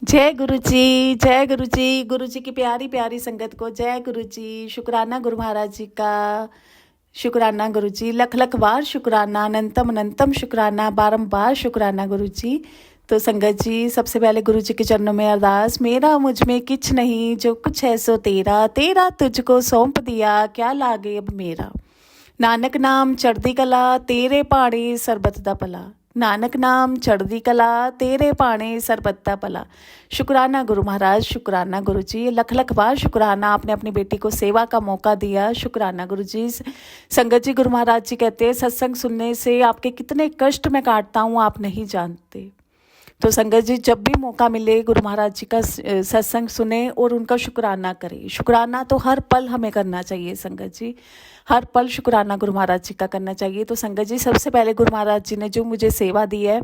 जय गुरु जी, जय गुरु जी। गुरु जी की प्यारी प्यारी संगत को जय गुरु जी। शुक्राना गुरु महाराज जी का। शुक्राना गुरु जी, लख लख बार शुक्राना, अनंतम अनंतम शुक्राना, बारंबार शुक्राना गुरु जी। तो संगत जी, सबसे पहले गुरु जी के चरणों में अरदास। मेरा मुझ में किछ नहीं, जो कुछ है सो तेरा, तेरा तुझको सौंप दिया, क्या लागे अब मेरा। नानक नाम चढ़दी कला, तेरे पाणी सरबत दा भला। नानक नाम चढ़दी कला, तेरे पाणे सरबत दा भला। शुक्राना गुरु महाराज, शुक्राना गुरु जी, लख लख बार शुक्राना, आपने अपनी बेटी को सेवा का मौका दिया। शुक्राना गुरु जी। संगत जी, गुरु महाराज जी कहते हैं सत्संग सुनने से आपके कितने कष्ट मैं काटता हूँ आप नहीं जानते। तो संगत जी, जब भी मौका मिले गुरु महाराज जी का सत्संग सुने और उनका शुक्राना करें। शुक्राना तो हर पल हमें करना चाहिए संगत जी, हर पल शुक्राना गुरु महाराज जी का करना चाहिए। तो संगत जी, सबसे पहले गुरु महाराज जी ने जो मुझे सेवा दी है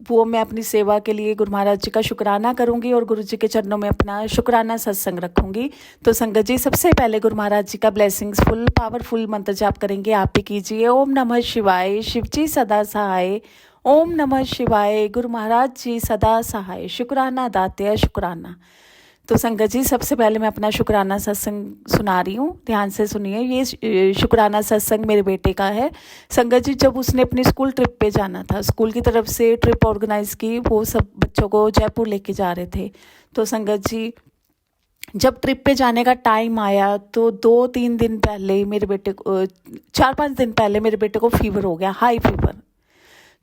वो मैं अपनी सेवा के लिए गुरु महाराज जी का शुक्राना करूंगी और गुरु जी के चरणों में अपना शुक्राना सत्संग रखूंगी। तो संगत जी, सबसे पहले गुरु महाराज जी का ब्लेसिंग्स फुल पावरफुल मंत्र जाप करेंगे, आप भी कीजिए। ओम नमः शिवाय, शिव जी सदा सहाय। ओम नमः शिवाय, गुरु महाराज जी सदा सहाय। शुक्राना दाते शुक्राना। तो संगत जी, सबसे पहले मैं अपना शुक्राना सत्संग सुना रही हूँ, ध्यान से सुनिए। ये शुक्राना सत्संग मेरे बेटे का है। संगत जी, जब उसने अपनी स्कूल ट्रिप पे जाना था, स्कूल की तरफ से ट्रिप ऑर्गेनाइज की, वो सब बच्चों को जयपुर लेके जा रहे थे। तो संगत जी, जब ट्रिप पे जाने का टाइम आया तो 2-3 दिन पहले मेरे बेटे को 4-5 दिन पहले मेरे बेटे को फीवर हो गया, हाई फीवर।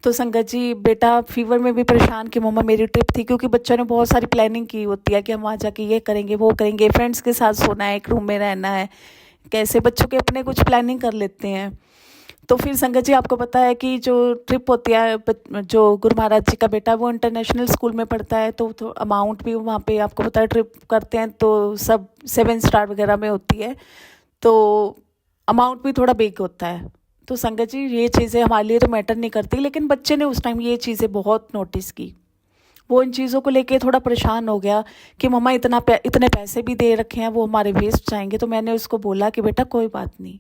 तो संगत जी, बेटा फीवर में भी परेशान कि मम्मा मेरी ट्रिप थी, क्योंकि बच्चों ने बहुत सारी प्लानिंग की होती है कि हम वहाँ जाके ये करेंगे वो करेंगे, फ्रेंड्स के साथ सोना है, एक रूम में रहना है, कैसे बच्चों के अपने कुछ प्लानिंग कर लेते हैं। तो फिर संगत जी, आपको पता है कि जो ट्रिप होती है, जो गुरु महाराज जी का बेटा वो इंटरनेशनल स्कूल में पढ़ता है, तो अमाउंट भी वहाँ पे आपको पता है ट्रिप करते हैं तो सब 7 स्टार वगैरह में होती है, तो अमाउंट भी थोड़ा बिग होता है। तो संगत जी, ये चीज़ें हमारे लिए तो मैटर नहीं करती, लेकिन बच्चे ने उस टाइम ये चीज़ें बहुत नोटिस की। वो इन चीज़ों को लेके थोड़ा परेशान हो गया कि मम्मा इतने पैसे भी दे रखे हैं, वो हमारे वेस्ट जाएंगे। तो मैंने उसको बोला कि बेटा कोई बात नहीं,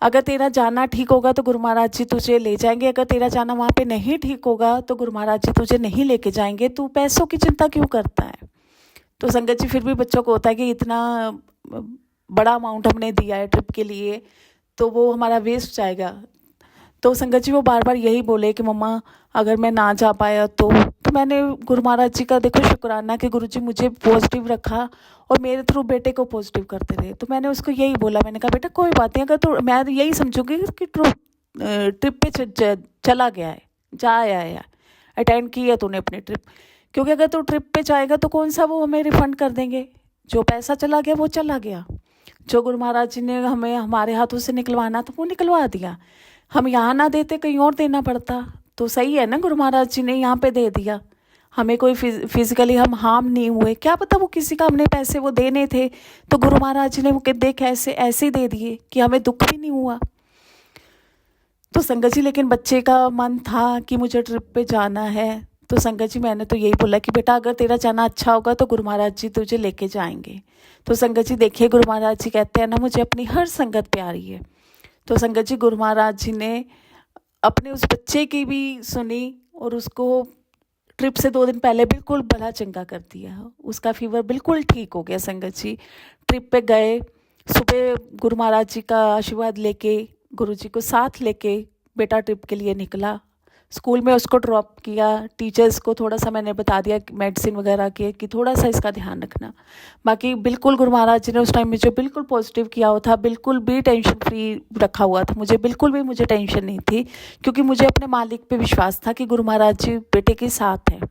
अगर तेरा जाना ठीक होगा तो गुरु महाराज जी तुझे ले जाएंगे, अगर तेरा जाना वहाँ पे नहीं ठीक होगा तो गुरु महाराज जी तुझे नहीं लेके जाएंगे, तू पैसों की चिंता क्यों करता है। तो संगत जी, फिर भी बच्चों को होता है कि इतना बड़ा अमाउंट हमने दिया है ट्रिप के लिए तो वो हमारा वेस्ट जाएगा। तो संगत जी, वो बार बार यही बोले कि मम्मा अगर मैं ना जा पाया तो मैंने गुरु महाराज जी का देखो शुक्राना कि गुरु जी मुझे पॉजिटिव रखा और मेरे थ्रू बेटे को पॉजिटिव करते रहे। तो मैंने उसको यही बोला, मैंने कहा बेटा कोई बात नहीं, अगर तो मैं यही समझूंगी कि ट्रिप पे चला गया है, जा आया है, अटेंड की है तूने अपनी ट्रिप, क्योंकि अगर तू ट्रिप पे जाएगा तो कौन सा वो हमें रिफंड कर देंगे। जो पैसा चला गया वो चला गया, जो गुरु महाराज जी ने हमें हमारे हाथों से निकलवाना था वो निकलवा दिया। हम यहाँ ना देते कहीं और देना पड़ता, तो सही है ना, गुरु महाराज जी ने यहाँ पे दे दिया, हमें कोई फिजिकली हम हार्म नहीं हुए। क्या पता वो किसी का हमने पैसे वो देने थे तो गुरु महाराज जी ने वो देख ऐसे ऐसे दे दिए कि हमें दुख भी नहीं हुआ। तो संगत जी, लेकिन बच्चे का मन था कि मुझे ट्रिप पे जाना है। तो संगत जी, मैंने तो यही बोला कि बेटा अगर तेरा जाना अच्छा होगा तो गुरु महाराज जी तुझे लेके जाएंगे। तो संगत जी, देखिए गुरु महाराज जी कहते हैं ना, मुझे अपनी हर संगत प्यारी है। तो संगत जी, गुरु महाराज जी ने अपने उस बच्चे की भी सुनी और उसको ट्रिप से 2 दिन पहले बिल्कुल भला चंगा कर दिया, उसका फीवर बिल्कुल ठीक हो गया। संगत जी, ट्रिप पे गए, सुबह गुरु महाराज जी का आशीर्वाद लेके, गुरु जी को साथ लेके बेटा ट्रिप के लिए निकला। स्कूल में उसको ड्रॉप किया, टीचर्स को थोड़ा सा मैंने बता दिया मेडिसिन वगैरह के कि थोड़ा सा इसका ध्यान रखना। बाकी बिल्कुल गुरु महाराज जी ने उस टाइम मुझे बिल्कुल पॉजिटिव किया हुआ था, बिल्कुल भी टेंशन फ्री रखा हुआ था, मुझे बिल्कुल भी मुझे टेंशन नहीं थी, क्योंकि मुझे अपने मालिक पे विश्वास था कि गुरु महाराज जी बेटे के साथ हैं।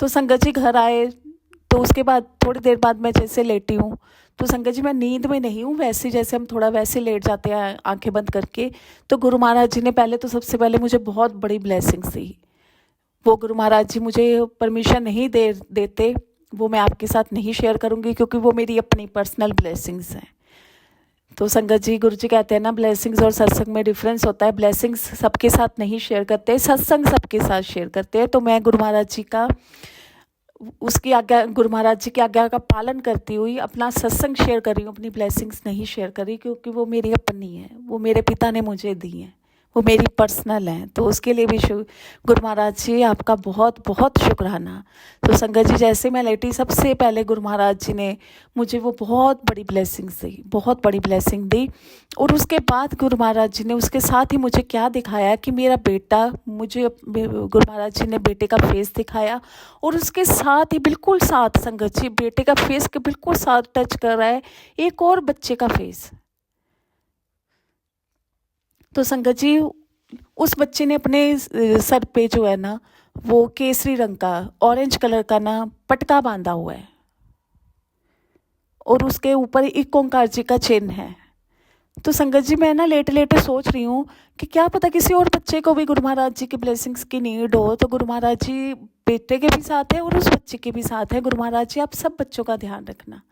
तो संगत जी, घर आए तो उसके बाद थोड़ी देर बाद मैं जैसे लेटी हूँ, तो संगत जी मैं नींद में नहीं हूँ, वैसे जैसे हम थोड़ा वैसे लेट जाते हैं आंखें बंद करके, तो गुरु महाराज जी ने पहले तो सबसे पहले मुझे बहुत बड़ी ब्लेसिंग्स दी। वो गुरु महाराज जी मुझे परमिशन नहीं देते, वो मैं आपके साथ नहीं शेयर करूँगी, क्योंकि वो मेरी अपनी पर्सनल ब्लेसिंग्स हैं। तो संगत जी, गुरु जी कहते हैं ना, ब्लेसिंग्स और सत्संग में डिफरेंस होता है। ब्लेसिंग्स सबके साथ नहीं शेयर करते, सत्संग सबके साथ शेयर करते हैं। तो मैं गुरु महाराज जी का उसकी आज्ञा, गुरु महाराज जी की आज्ञा का पालन करती हुई अपना सत्संग शेयर कर रही हूँ, अपनी ब्लेसिंग्स नहीं शेयर कर रही, क्योंकि वो मेरी अपनी है, वो मेरे पिता ने मुझे दी हैं, वो मेरी पर्सनल हैं, तो उसके लिए भी गुरु महाराज जी आपका बहुत बहुत शुक्राना। तो संगत जी जैसे मैं लेटी, सबसे पहले गुरु महाराज जी ने मुझे वो बहुत बड़ी ब्लेसिंग्स दी, बहुत बड़ी ब्लेसिंग दी। और उसके बाद गुरु महाराज जी ने उसके साथ ही मुझे क्या दिखाया कि मेरा बेटा, मुझे गुरु महाराज जी ने बेटे का फेस दिखाया, और उसके साथ ही बिल्कुल साथ संगत जी बेटे का फेस के बिल्कुल साथ टच कर रहा है एक और बच्चे का फेस। तो संगत जी उस बच्चे ने अपने सर पे जो है ना वो केसरी रंग का, ऑरेंज कलर का ना पटका बांधा हुआ है, और उसके ऊपर एक ओंकार जी का चिन्ह है। तो संगत जी मैं ना लेटे लेटे सोच रही हूँ कि क्या पता किसी और बच्चे को भी गुरु महाराज जी की ब्लेसिंग्स की नीड हो, तो गुरु महाराज जी बेटे के भी साथ है और उस बच्चे के भी साथ है। गुरु महाराज जी आप सब बच्चों का ध्यान रखना,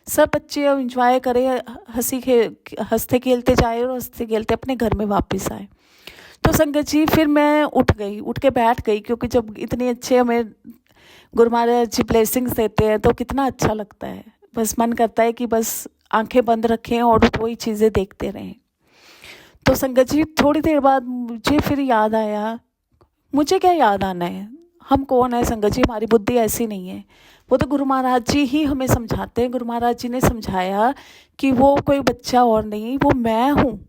सब बच्चे इंजॉय करें, हंसते खेलते जाए और हंसते खेलते अपने घर में वापस आए। तो संगत जी फिर मैं उठ के बैठ गई, क्योंकि जब इतने अच्छे हमें गुरु महाराज जी ब्लेसिंग्स देते हैं तो कितना अच्छा लगता है। बस मन करता है कि बस आंखें बंद रखें और वही चीज़ें देखते रहें। तो संगत जी थोड़ी देर बाद मुझे फिर याद आया, मुझे क्या याद आना है, हम कौन है संगत जी, हमारी बुद्धि ऐसी नहीं है। वो तो गुरु महाराज जी ही हमें समझाते हैं। गुरु महाराज जी ने समझाया कि वो कोई बच्चा और नहीं, वो मैं हूँ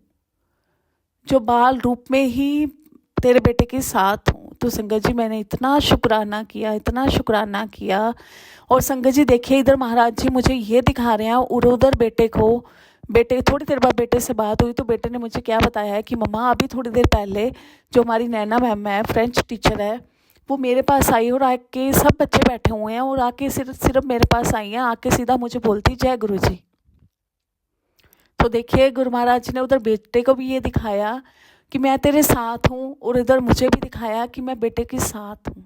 जो बाल रूप में ही तेरे बेटे के साथ हूँ। तो संगत जी मैंने इतना शुक्राना किया, इतना शुक्राना किया। और संगत जी देखिए इधर महाराज जी मुझे ये दिखा रहे हैं, और उधर बेटे थोड़ी देर बाद बेटे से बात हुई तो बेटे ने मुझे क्या बताया है कि मम्मा अभी थोड़ी देर पहले जो हमारी नैना मैम है, फ्रेंच टीचर है, वो मेरे पास आई और आके, सब बच्चे बैठे हुए हैं और आके सिर्फ मेरे पास आई हैं, आके सीधा मुझे बोलती जय गुरु जी। तो देखिए गुरु महाराज जी ने उधर बेटे को भी ये दिखाया कि मैं तेरे साथ हूँ, और इधर मुझे भी दिखाया कि मैं बेटे के साथ हूँ।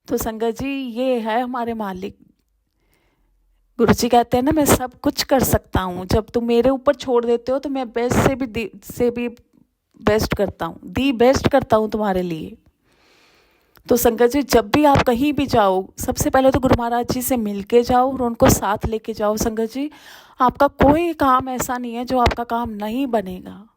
तो संगत जी ये है हमारे मालिक। गुरु जी कहते हैं ना मैं सब कुछ कर सकता हूँ, जब तुम मेरे ऊपर छोड़ देते हो तो मैं बेस्ट से भी बेस्ट करता हूँ, दी बेस्ट करता हूँ तुम्हारे लिए। तो संगत जी जब भी आप कहीं भी जाओ, सबसे पहले तो गुरु महाराज जी से मिल के जाओ और उनको साथ लेके जाओ। संगत जी आपका कोई काम ऐसा नहीं है जो आपका काम नहीं बनेगा,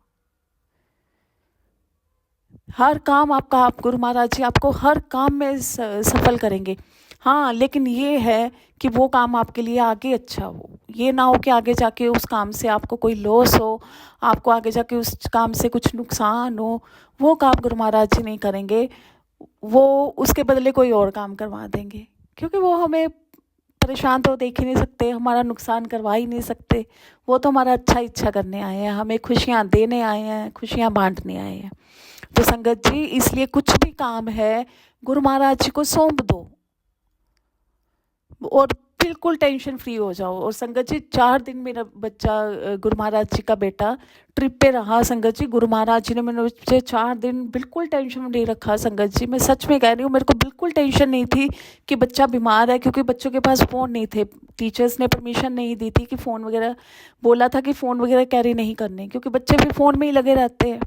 हर काम आपका, आप गुरु महाराज जी आपको हर काम में सफल करेंगे। हाँ लेकिन ये है कि वो काम आपके लिए आगे अच्छा हो, ये ना हो कि आगे जाके उस काम से आपको कोई लॉस हो, आपको आगे जाके उस काम से कुछ नुकसान हो। वो काम गुरु महाराज जी नहीं करेंगे, वो उसके बदले कोई और काम करवा देंगे, क्योंकि वो हमें परेशान तो देख ही नहीं सकते, हमारा नुकसान करवा ही नहीं सकते। वो तो हमारा अच्छा इच्छा करने आए हैं, हमें खुशियाँ देने आए हैं, खुशियाँ बांटने आए हैं। तो संगत जी इसलिए कुछ भी काम है गुरु महाराज जी को सौंप दो और बिल्कुल टेंशन फ्री हो जाओ। और संगत जी 4 दिन मेरा बच्चा, गुरु महाराज जी का बेटा ट्रिप पे रहा। संगत जी गुरु महाराज जी ने मुझे 4 दिन बिल्कुल टेंशन नहीं रखा। संगत जी मैं सच में कह रही हूँ, मेरे को बिल्कुल टेंशन नहीं थी कि बच्चा बीमार है, क्योंकि बच्चों के पास फ़ोन नहीं थे, टीचर्स ने परमिशन नहीं दी थी कि फ़ोन वगैरह, बोला था कि फ़ोन वगैरह कैरी नहीं करने, क्योंकि बच्चे भी फ़ोन में ही लगे रहते हैं।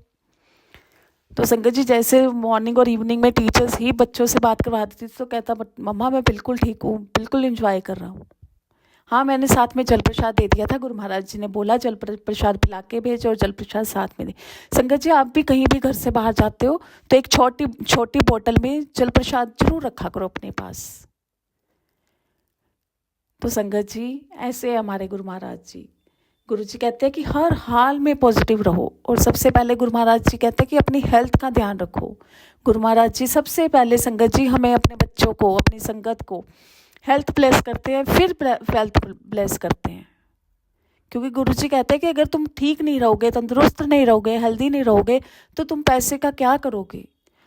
तो संगत जी जैसे मॉर्निंग और इवनिंग में टीचर्स ही बच्चों से बात करवा देती थी, तो कहता मम्मा मैं बिल्कुल ठीक हूँ, बिल्कुल एंजॉय कर रहा हूँ। हाँ मैंने साथ में जल प्रसाद दे दिया था, गुरु महाराज जी ने बोला जल प्रसाद पिला के भेजो और जल प्रसाद साथ में दे। संगत जी आप भी कहीं भी घर से बाहर जाते हो तो एक छोटी बोतल में जल प्रसाद जरूर रखा करो अपने पास। तो संगत जी ऐसे है हमारे गुरु महाराज जी। गुरु जी कहते हैं कि हर हाल में पॉजिटिव रहो, और सबसे पहले गुरु महाराज जी कहते हैं कि अपनी हेल्थ का ध्यान रखो। गुरु महाराज जी सबसे पहले संगत जी हमें अपने बच्चों को, अपनी संगत को हेल्थ ब्लेस करते हैं, फिर वेल्थ ब्लेस करते हैं। क्योंकि गुरु जी कहते हैं कि अगर तुम ठीक नहीं रहोगे, तंदुरुस्त नहीं रहोगे, हेल्दी नहीं रहोगे, तो तुम पैसे का क्या करोगे,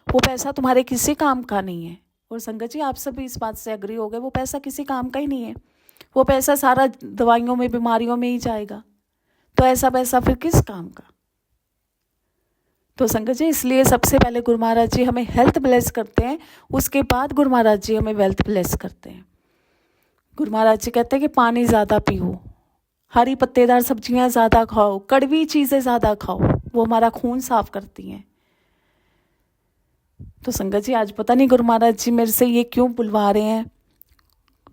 वो पैसा तुम्हारे किसी काम का नहीं है। और संगत जी आप सभी इस बात से एग्री हो गए, वो पैसा किसी काम का ही नहीं है, वो पैसा सारा दवाइयों में, बीमारियों में ही जाएगा, तो ऐसा पैसा फिर किस काम का। तो संगत जी इसलिए सबसे पहले गुरु महाराज जी हमें हेल्थ ब्लेस करते हैं, उसके बाद गुरु महाराज जी हमें वेल्थ ब्लेस करते हैं। गुरु महाराज जी कहते हैं कि पानी ज़्यादा पियो, हरी पत्तेदार सब्जियां ज़्यादा खाओ, कड़वी चीज़ें ज़्यादा खाओ, वो हमारा खून साफ करती हैं। तो संगत जी आज पता नहीं गुरु महाराज जी मेरे से ये क्यों बुलवा रहे हैं,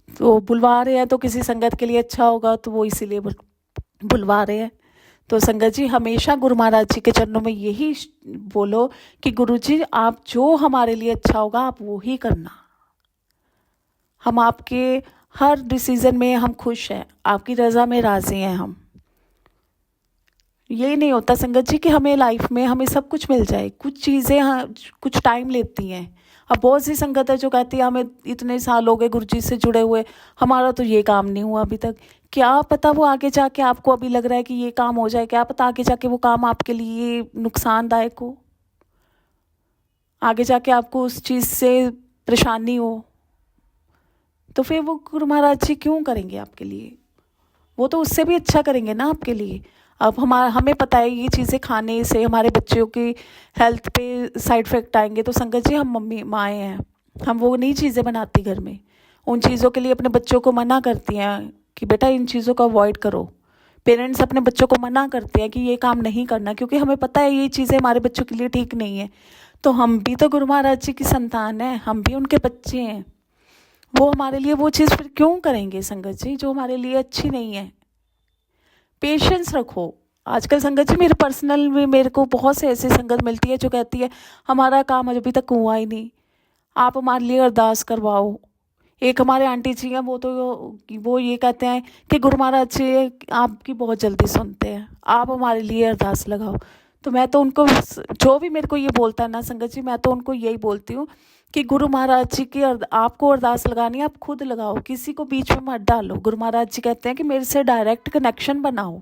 तो बुलवा रहे हैं तो किसी संगत के लिए अच्छा होगा, तो वो इसीलिए बुलवा रहे हैं। तो संगत जी हमेशा गुरु महाराज जी के चरणों में यही बोलो कि गुरु जी आप जो हमारे लिए अच्छा होगा आप वो ही करना। हम आपके हर डिसीजन में हम खुश हैं, आपकी रज़ा में राज़ी हैं हम। ये नहीं होता संगत जी कि हमें लाइफ में हमें सब कुछ मिल जाए, कुछ चीज़ें कुछ टाइम लेती हैं। अब बहुत सी संगत है जो कहती है हमें इतने साल हो गए गुरु जी से जुड़े हुए, हमारा तो ये काम नहीं हुआ अभी तक। क्या पता वो आगे जाके आपको अभी लग रहा है कि ये काम हो जाए, क्या पता आगे जाके वो काम आपके लिए नुकसानदायक हो, आगे जाके आपको उस चीज़ से परेशानी हो। तो फिर वो गुरु महाराज जी क्यों करेंगे आपके लिए? वो तो उससे भी अच्छा करेंगे ना आपके लिए। अब हमें पता है ये चीज़ें खाने से हमारे बच्चों की हेल्थ पे साइड इफ़ेक्ट आएंगे, तो संगत जी हम मम्मी माएँ हैं, हम वो नहीं चीज़ें बनाती घर में, उन चीज़ों के लिए अपने बच्चों को मना करती हैं कि बेटा इन चीज़ों को अवॉइड करो। पेरेंट्स अपने बच्चों को मना करते हैं कि ये काम नहीं करना, क्योंकि हमें पता है ये चीज़ें हमारे बच्चों के लिए ठीक नहीं है। तो हम भी तो गुरु महाराज जी की संतान हैं, हम भी उनके बच्चे हैं। वो हमारे लिए वो चीज़ फिर क्यों करेंगे संगत जी जो हमारे लिए अच्छी नहीं है? पेशेंस रखो। आजकल संगत जी मेरे पर्सनल में मेरे को बहुत से ऐसी संगत मिलती है जो कहती है हमारा काम अभी तक हुआ ही नहीं, आप हमारे लिए अरदास करवाओ। एक हमारे आंटी जी हैं, वो ये कहते हैं कि गुरु महाराज जी आपकी बहुत जल्दी सुनते हैं, आप हमारे लिए अरदास लगाओ। तो मैं तो उनको, जो भी मेरे को ये बोलता है ना संगत जी, मैं तो उनको यही बोलती हूँ कि गुरु महाराज जी की आपको अरदास लगानी है आप खुद लगाओ, किसी को बीच में मत डालो। गुरु महाराज जी कहते हैं कि मेरे से डायरेक्ट कनेक्शन बनाओ।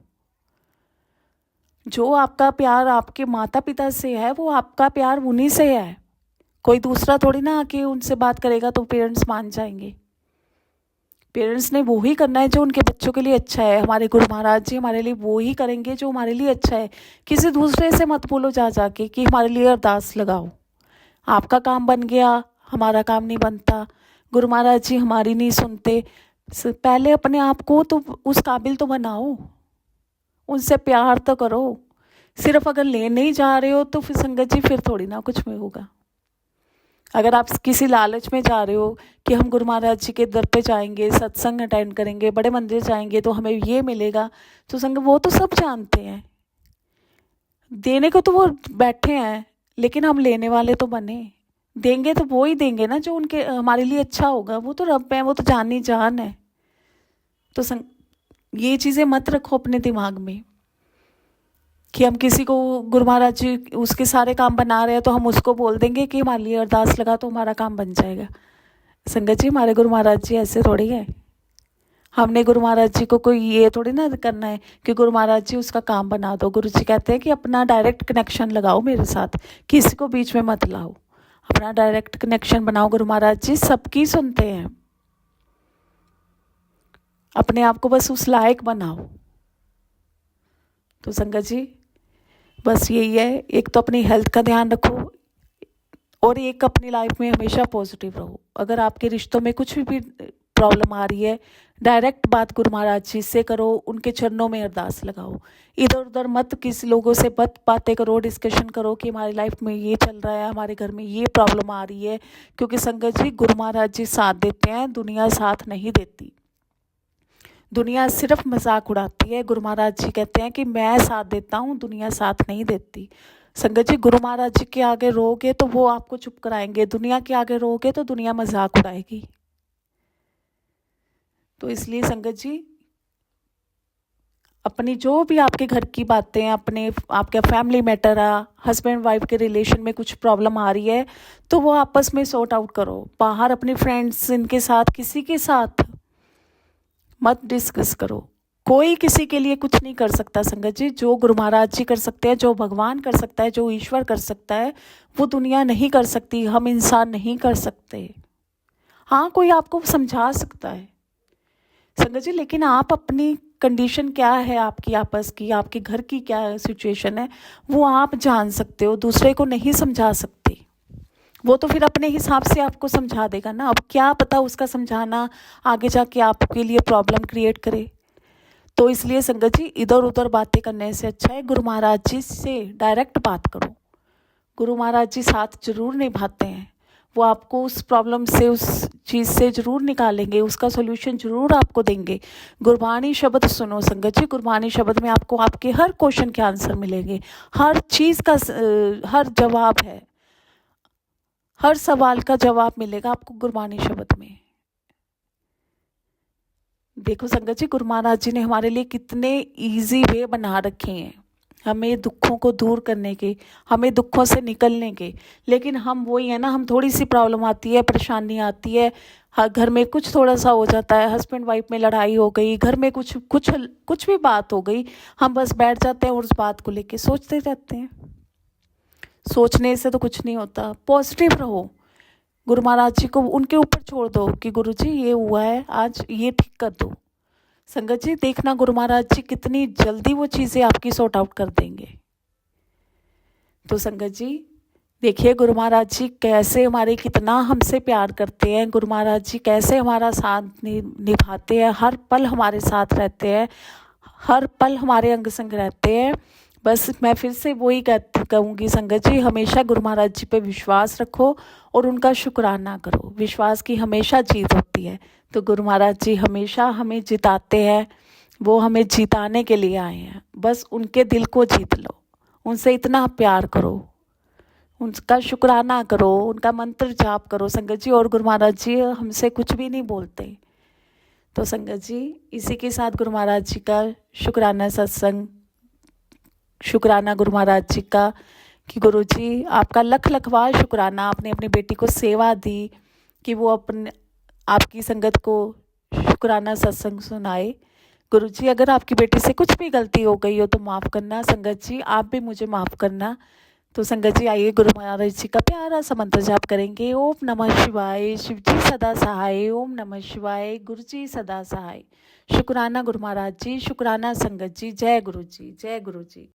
जो आपका प्यार आपके माता पिता से है वो आपका प्यार उन्हीं से है, कोई दूसरा थोड़ी ना आके उनसे बात करेगा तो पेरेंट्स मान जाएंगे। पेरेंट्स ने वो ही करना है जो उनके बच्चों के लिए अच्छा है। हमारे गुरु महाराज जी हमारे लिए वो ही करेंगे जो हमारे लिए अच्छा है। किसी दूसरे से मत बोलो जा जाके कि हमारे लिए अरदास लगाओ, आपका काम बन गया हमारा काम नहीं बनता, गुरु महाराज जी हमारी नहीं सुनते। पहले अपने आप को तो उस काबिल तो बनाओ, उनसे प्यार तो करो। सिर्फ अगर ले नहीं जा रहे हो तो फिर संगत जी फिर थोड़ी ना कुछ में होगा। अगर आप किसी लालच में जा रहे हो कि हम गुरु महाराज जी के दर पे जाएंगे, सत्संग अटेंड करेंगे, बड़े मंदिर जाएंगे तो हमें ये मिलेगा, तो संगत वो तो सब जानते हैं, देने को तो वो बैठे हैं, लेकिन हम लेने वाले तो बने। देंगे तो वो ही देंगे ना जो उनके हमारे लिए अच्छा होगा। वो तो रब है, वो तो जानी जान है। तो ये चीज़ें मत रखो अपने दिमाग में कि हम किसी को गुरु महाराज जी उसके सारे काम बना रहे हैं तो हम उसको बोल देंगे कि हमारे लिए अरदास लगा तो हमारा काम बन जाएगा। संगत जी हमारे गुरु महाराज जी ऐसे थोड़ी है। हमने गुरु महाराज जी को कोई ये थोड़ी ना करना है कि गुरु महाराज जी उसका काम बना दो। गुरु जी कहते हैं कि अपना डायरेक्ट कनेक्शन लगाओ मेरे साथ, किसी को बीच में मत लाओ, अपना डायरेक्ट कनेक्शन बनाओ। गुरु महाराज जी सबकी सुनते हैं, अपने आप को बस उस लायक बनाओ। तो संगत जी बस यही है, एक तो अपनी हेल्थ का ध्यान रखो और एक अपनी लाइफ में हमेशा पॉजिटिव रहो। अगर आपके रिश्तों में कुछ भी प्रॉब्लम आ रही है, डायरेक्ट बात गुरु महाराज जी से करो, उनके चरणों में अरदास लगाओ। इधर उधर मत किसी लोगों से मत बातें करो, डिस्कशन करो कि हमारी लाइफ में ये चल रहा है, हमारे घर में ये प्रॉब्लम आ रही है। क्योंकि संगत जी गुरु महाराज जी साथ देते हैं, दुनिया साथ नहीं देती। दुनिया सिर्फ मजाक उड़ाती है। गुरु महाराज जी कहते हैं कि मैं साथ देता हूँ, दुनिया साथ नहीं देती। संगत जी गुरु महाराज जी के आगे रोगे तो वो आपको चुप कराएंगे, दुनिया के आगे रोगे तो दुनिया मजाक उड़ाएगी। तो इसलिए संगत जी अपनी जो भी आपके घर की बातें, अपने आपके फैमिली मैटर आ, हस्बैंड वाइफ के रिलेशन में कुछ प्रॉब्लम आ रही है तो वो आपस में सॉर्ट आउट करो। बाहर अपने फ्रेंड्स इनके साथ किसी के साथ मत डिस्कस करो। कोई किसी के लिए कुछ नहीं कर सकता संगत जी। जो गुरु महाराज जी कर सकते हैं, जो भगवान कर सकता है, जो ईश्वर कर सकता है, वो दुनिया नहीं कर सकती, हम इंसान नहीं कर सकते। हाँ कोई आपको समझा सकता है संगत जी, लेकिन आप अपनी कंडीशन क्या है, आपकी आपस की, आपके घर की क्या सिचुएशन है, वो आप जान सकते हो, दूसरे को नहीं समझा सकते। वो तो फिर अपने हिसाब से आपको समझा देगा ना। अब क्या पता उसका समझाना आगे जाके आपके लिए प्रॉब्लम क्रिएट करे। तो इसलिए संगत जी इधर उधर बातें करने से अच्छा है गुरु महाराज जी से डायरेक्ट बात करो। गुरु महाराज जी साथ जरूर निभाते हैं, वो आपको उस प्रॉब्लम से, उस चीज़ से ज़रूर निकालेंगे, उसका सॉल्यूशन ज़रूर आपको देंगे। गुरबाणी शब्द सुनो संगत जी, गुरबाणी शब्द में आपको आपके हर क्वेश्चन के आंसर मिलेंगे, हर चीज़ का हर जवाब है, हर सवाल का जवाब मिलेगा आपको गुरबाणी शब्द में। देखो संगत जी, गुरु महाराज जी ने हमारे लिए कितने इजी वे बना रखे हैं हमें दुखों को दूर करने के, हमें दुखों से निकलने के। लेकिन हम वही है ना, हम थोड़ी सी प्रॉब्लम आती है, परेशानी आती है, घर में कुछ थोड़ा सा हो जाता है, हस्बैंड वाइफ में लड़ाई हो गई, घर में कुछ कुछ कुछ भी बात हो गई, हम बस बैठ जाते हैं और उस बात को लेके सोचते रहते हैं। सोचने से तो कुछ नहीं होता, पॉजिटिव रहो, गुरु महाराज जी को उनके ऊपर छोड़ दो कि गुरु जी ये हुआ है, आज ये ठीक कर दो। संगत जी देखना, गुरु महाराज जी कितनी जल्दी वो चीज़ें आपकी सॉर्ट आउट कर देंगे। तो संगत जी देखिए, गुरु महाराज जी कैसे हमारे, कितना हमसे प्यार करते हैं, गुरु महाराज जी कैसे हमारा साथ निभाते हैं, हर पल हमारे साथ रहते हैं, हर पल हमारे अंग संग रहते हैं। बस मैं फिर से वही कहूँगी संगत जी, हमेशा गुरु महाराज जी पे विश्वास रखो और उनका शुक्राना करो। विश्वास की हमेशा जीत होती है। तो गुरु महाराज जी हमेशा हमें जिताते हैं, वो हमें जिताने के लिए आए हैं। बस उनके दिल को जीत लो, उनसे इतना प्यार करो, उनका शुक्राना करो, उनका मंत्र जाप करो संगत जी। और गुरु महाराज जी हमसे कुछ भी नहीं बोलते। तो संगत जी इसी के साथ गुरु महाराज जी का शुक्राना सत्संग, शुक्राना गुरु महाराज जी का कि गुरु जी आपका लख लख बार शुक्राना, आपने अपनी बेटी को सेवा दी कि वो अपने आपकी संगत को शुक्राना सत्संग सुनाए। गुरु जी अगर आपकी बेटी से कुछ भी गलती हो गई हो तो माफ़ करना संगत जी, आप भी मुझे माफ़ करना। तो संगत जी आइए गुरु महाराज जी का प्यारा सा मंत्र जाप करेंगे। ओम नमः शिवाय, शिव जी सदा सहाय। ओम नमः शिवाय, गुरु जी सदा सहाय। शुक्राना गुरु महाराज जी, शुक्राना संगत जी। जय गुरु जी, जय गुरु जी।